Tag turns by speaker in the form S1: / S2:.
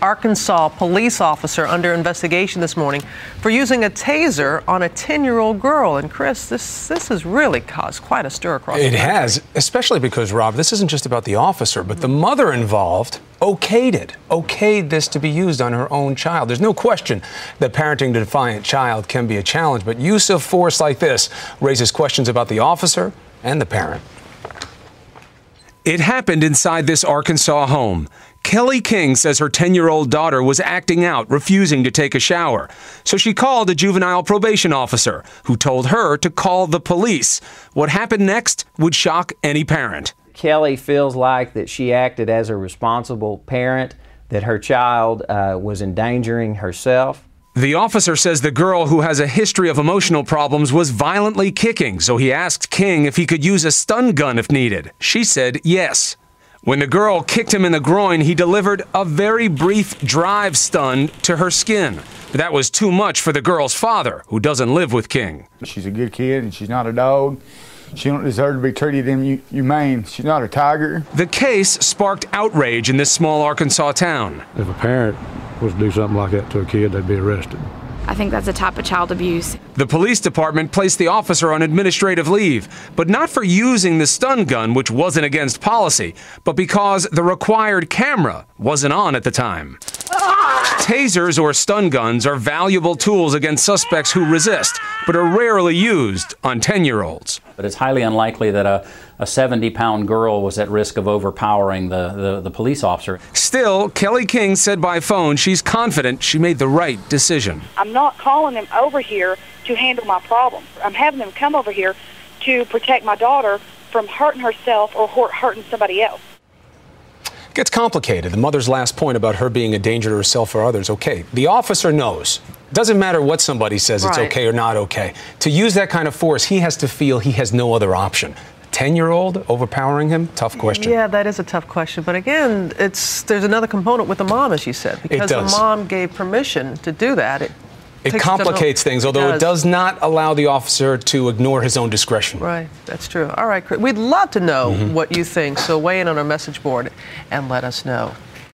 S1: Arkansas police officer under investigation this morning for using a taser on a 10-year-old girl. And Chris, this has really caused quite a stir across the country.
S2: It has, especially because, Rob, this isn't just about the officer, but the mother involved okayed this to be used on her own child. There's no question that parenting a defiant child can be a challenge, but use of force like this raises questions about the officer and the parent.
S3: It happened inside this Arkansas home. Kelly King says her 10-year-old daughter was acting out, refusing to take a shower. So she called a juvenile probation officer, who told her to call the police. What happened next would shock any parent.
S4: Kelly feels like that she acted as a responsible parent, that her child was endangering herself.
S3: The officer says the girl, who has a history of emotional problems, was violently kicking, so he asked King if he could use a stun gun if needed. She said yes. When the girl kicked him in the groin, he delivered a very brief drive stun to her skin. That was too much for the girl's father, who doesn't live with King.
S5: She's a good kid and she's not a dog. She don't deserve to be treated inhumane. She's not a tiger.
S3: The case sparked outrage in this small Arkansas town.
S6: If a parent was to do something like that to a kid, they'd be arrested.
S7: I think that's a type of child abuse.
S3: The police department placed the officer on administrative leave, but not for using the stun gun, which wasn't against policy, but because the required camera wasn't on at the time. Tasers or stun guns are valuable tools against suspects who resist, but are rarely used on 10-year-olds.
S8: But it's highly unlikely that a 70-pound girl was at risk of overpowering the police officer.
S3: Still, Kelly King said by phone she's confident she made the right decision.
S9: I'm not calling them over here to handle my problem. I'm having them come over here to protect my daughter from hurting herself or hurting somebody else.
S2: It gets complicated. The mother's last point about her being a danger to herself or others, okay. The officer knows. Doesn't matter what somebody says, it's okay or not okay. To use that kind of force, he has to feel he has no other option. 10-year-old overpowering him? Tough question.
S1: Yeah, that is a tough question. But again, there's another component with the mom, as you said. Because the mom gave permission to do that.
S2: It complicates things, although it does not allow the officer to ignore his own discretion.
S1: Right, that's true. All right, Chris, we'd love to know what you think, so weigh in on our message board and let us know.